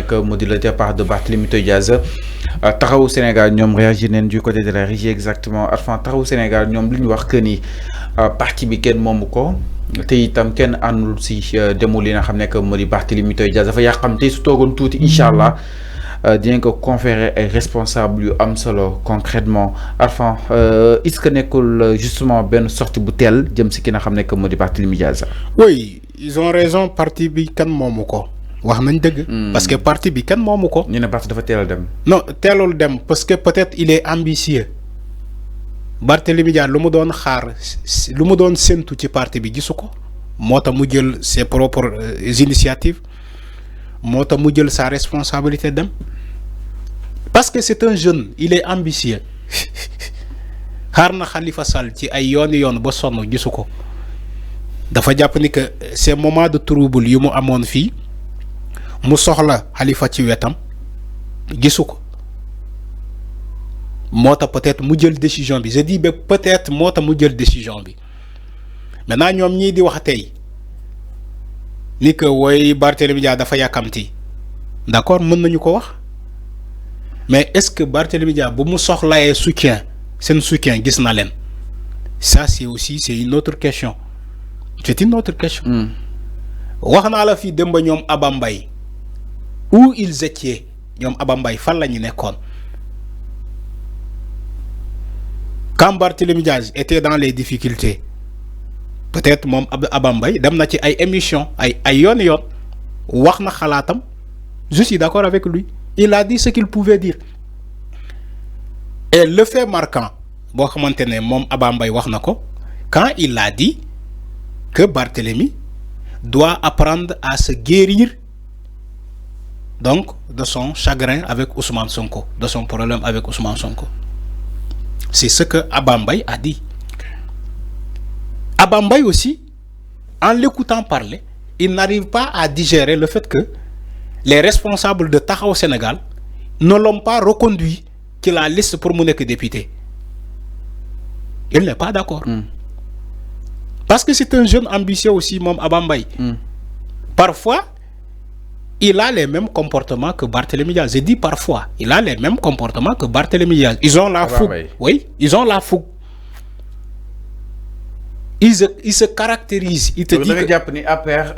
nekk mu di le départ de Barthélémy Dias taxawu Sénégal ñoom réagir nañ du côté de la régie exactement Arfan taxawu Sénégal ñoom lu ñu wax que ni parti bi kenn moomu ko te itam kenn àndul si demul li nga xam ne que mu di Barthélémy Dias dafa yàqam te su toogoon tuuti incha allah dinañ ko conférer ay responsable yu am solo concrètement Arfan est-ce que nekkul justement benn sortie bu teel jëm si ki nga xam ne que mu di Barthélémy Dias. Oui, ils ont raison, parti bi kan moomu ko wax nañ dëgg. Parce que parti bi kan moomu ko. ñu ne parti dafa teel a dem. Non teelul dem parce que peut-être il est ambitieux. Barthélémy Dias lu mu doon xaar lu mu doon séntu ci parti bi gisu ko moo tax mu jël ses propres initiatives moo tax mu jël sa responsabilité dem parce que c'est un jeune il est ambitieux xaar na Khalifa Sall ci ay yooni yoon ba sonn gisu ko dafa jàpp ni que ces moments de trouble yu mu amoon fii mu soxla Khalifa ci wetam gisu ko moo tax peut-être mu jël décision bi je dis ba peut-être moo tax mu jël décision bi maintenant ñoom ñii di wax tey ni que woy Barthélémy Dias dafa yàkkamti d'accord mën nañu ko wax mais est-ce que Barthélémy Dias bu mu soxlayee soutien seen soutien gis na leen ça c'est aussi c'est une autre question c'est une autre question wax naa la fii démb ñoom Aba Mbaye où ils étaient ñoom Aba Mbaye fan la ñu nekkoon quand Barthélémy Dias était dans les difficultés peut-être moom Aba Mbaye dem na ci ay émission ay yoon wax na xalaatam je suis d'accord avec lui il a dit ce qu'il pouvait dire et le fait marquant boo xamante ne moom Aba Mbaye wax na ko quand il a dit que Barthélémy doit apprendre à se guérir donc de son chagrin avec Ousmane Sonko de son problème avec Ousmane Sonko c'est ce que Aba Mbaye a dit. Aba Mbaye aussi, en l'écoutant parler, il n'arrive pas à digérer le fait que les responsables de Taxawu Sénégal ne l'ont pas reconduit qu'il la liste pour mon député. Il n'est pas d'accord. Parce que c'est un jeune ambitieux aussi, mon Aba Mbaye. Parfois, il a les mêmes comportements que Barthélémy Dias. Je dis parfois, il a les mêmes comportements que Barthélémy Dias. Ils ont la fougue. Oui, ils ont la fougue. Ils se caractérisent. Ils te disent que jàpp ni APR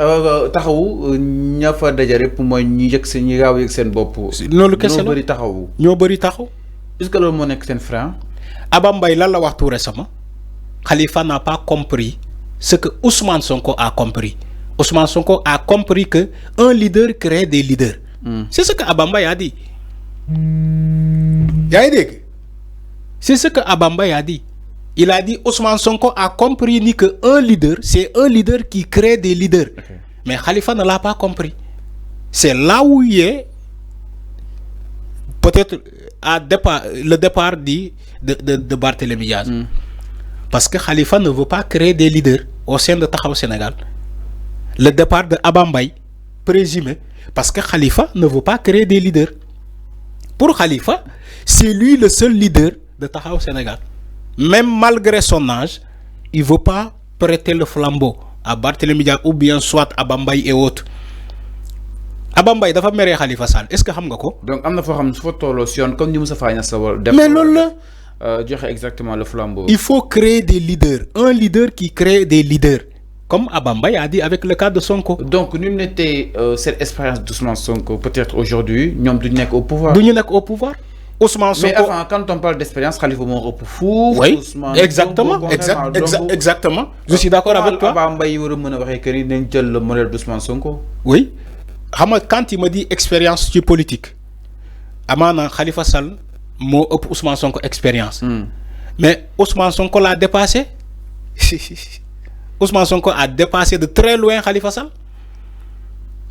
taxawu ña fa daje rek mooy ñi yëg seen ñi gaaw yëg seen bopp. loolu kese la ñoo bëri taxawu. ñoo bëri taxaw. est-ce que loolu moo nekk seen frein. Aba Mbaye lan la wax tout récemment Khalifa n'a pas compris ce que Ousmane Sonko a compris. Ousmane Sonko a compris que un leader crée des leaders. C'est ce que Aba Mbaye a dit. Yaa ngi dégg c'est ce que Aba Mbaye a dit. Il a dit Ousmane Sonko a compris ni que un leader, c'est un leader qui crée des leaders. Okay. Mais Khalifa ne l'a pas compris. C'est là où il est peut-être le départ de Barthélémy Dias. Parce que Khalifa ne veut pas créer des leaders au sein de Taxawu Sénégal. Le départ de Aba Mbaye présumé parce que Khalifa ne veut pas créer des leaders. Pour Khalifa, c'est lui le seul leader de Taxawu Sénégal. Même malgré son âge, il ne veut pas prêter le flambeau à Barthélémy Dias ou bien soit à Aba Mbaye et autres. Aba Mbaye dafa mere Khalifa Sall est-ce que xam nga ko. Donc am na foo xam su fa tolloo si yoon comme ni Moussa Faye Niass def. Mais loolu la. Joxe exactement le flambeau. Il faut créer des leaders. Un leader qui crée des leaders. Comme Aba Mbaye a dit avec le cas de Sonko. Donc nous n'était cette expérience d'Ousmane Sonko peut-être aujourd'hui ñoom duñu nekk au pouvoir. duñu nekk au pouvoir. Ousmane Sonko. Mais avant, quand on parle d'expérience, Khalifa moo ëpp fuuf. Oui, Ousmane exactement, exactement. Je suis d'accord avec toi. Aba Mbaye war a mën a waxee que ni nañ jël le modèle d'Ousmane Sonko. Oui, xam nga quand il me dit expérience ci politique, amaana Khalifa Sall moo ëpp Ousmane Sonko expérience. Mais Ousmane Sonko l'a dépassé. Ousmane Sonko a dépassé de très loin Khalifa Sall.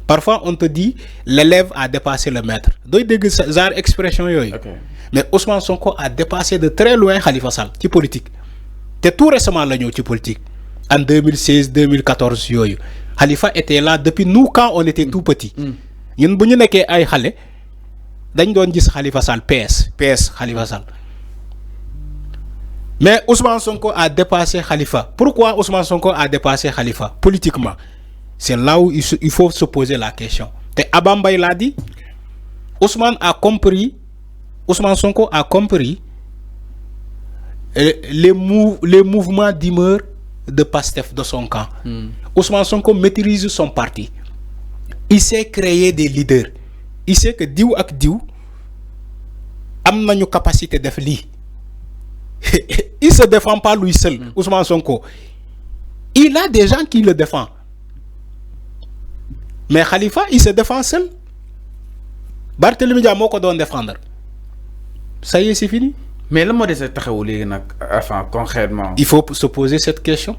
Parfois, on te dit l'élève a dépassé le maître. Donc, dégg genre expression yooyu. Mais Ousmane Sonko a dépassé de très loin Khalifa Sall ci politique. te tout récemment la ñëw ci politique en 2016 2014 yooyu Khalifa était là depuis nous quand on était tout petit. ñun bu ñu nekkee ay xale dañ doon gis Khalifa Sall PS Khalifa Sall. Mais Ousmane Sonko a dépassé Khalifa. Pourquoi Ousmane Sonko a dépassé Khalifa politiquement? C'est là où il faut se poser la question. Et Aba Mbaye l'a dit. Ousmane Sonko a compris les mouvements d'humeur de Pastef de son camp. Ousmane Sonko maîtrise son parti. Il sait créer des leaders. Il sait que diw ak diw am nañu capacité def li. Il se défend pas lui seul, Ousmane Sonko. Il a des gens qui le défendent. Mais Khalifa, il se défend seul. Barthélémy Dias moko doon défendre. Ça y est, c'est fini. Mais le mot de cette enfin, concrètement. Il faut se poser cette question.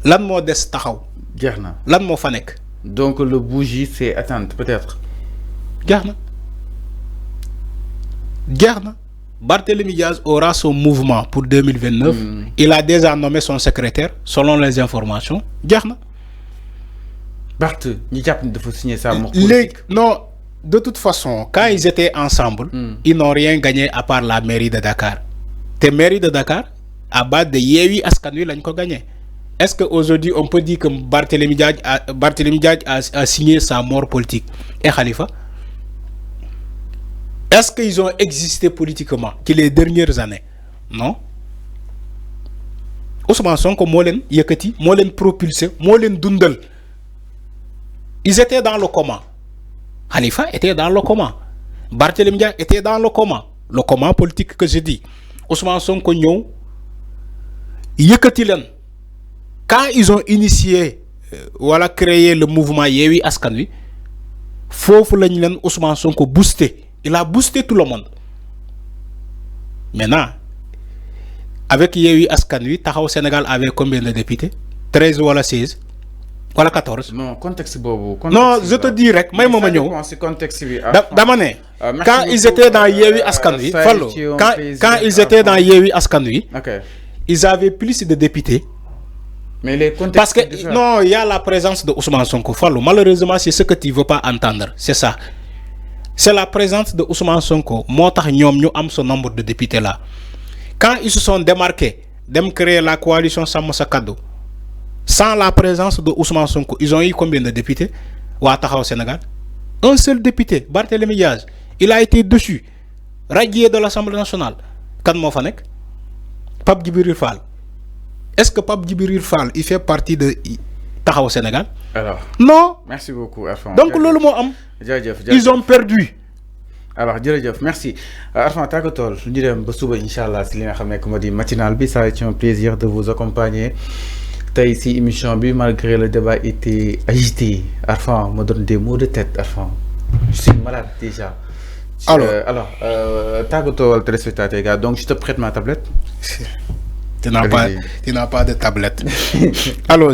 Lan mo dess taxaw. Jeexna. Lan mo fa nek. Donc le bougie c'est attendre peut-être. Jeexna. Barthélémy Dias aura son mouvement pour 2029. Il a déjà nommé son secrétaire selon les informations. Jeexna. Barth, ñi japp ni dafa signer ça. Non, de toute façon, quand ils étaient ensemble, ils n'ont rien gagné à part la mairie de Dakar. La mairie de Dakar, à base de Yewwi Askan Wi lañ ko gagné. Est-ce qu'aujourd'hui, on peut dire que Barthélémy Dias a signé sa mort politique et Khalifa? Est-ce qu'ils ont existé politiquement que les dernières années? Non. Ousmane Sonko moo leen yëkkati, moo leen propulsé, moo leen dundal. Ils étaient dans le coma. Khalifa était dans le coma. Barthélémy Dias était dans le coma. Le coma politique que je dis. Ousmane Sonko ñëw yëkkati leen. Quand ils ont initié, créé le mouvement Yewwi Askan Wi, fofu lañ leen Ousmane Sonko boosté. Il a boosté tout le monde. Maintenant, avec Yewwi Askan Wi, Taxawu Sénégal avait combien de députés? 13 ou 16 ou 14? Non, contexte bobu. Non, je te dis rek, may moma ñew. Contexte bi. Dama né, quand ils étaient dans Yewwi Askan Wi, quand ils étaient dans Yewwi Askan Wi, ils avaient plus de députés. Mais les contextes. Parce que non, il y a la présence de Ousmane Sonko. Malheureusement, c'est ce que tu ne veux pas entendre. C'est ça. C'est la présence de Ousmane Sonko. Moi, nous avons ce nombre de députés là. Quand ils se sont démarqués, de créer la coalition Samosa Kado, sans la présence de Ousmane Sonko, ils ont eu combien de députés au Sénégal? Un seul député, Barthélémy Dias. Il a été dessus, radié de l'Assemblée nationale. Quand Mofanek, Pape Djibril Fall. Est-ce que Pape Djibril Fall, il fait partie de Taxawu Sénégal? Alors. Non. Merci beaucoup, Arfan. Donc, lolu mo am. Ils ont perdu. Alors, merci. Arfan Takotol, nous dirons que Inch'Allah, si vous avez comme dit matinal, ça a été un plaisir de vous accompagner. Ici, émission, malgré le débat était agité. Arfan me donne des mots de tête, Arfan. Je suis malade déjà. Alors, Takotol, téléspectateur, gars, donc je te prête ma tablette. Tu n'as pas de tablette. Alors,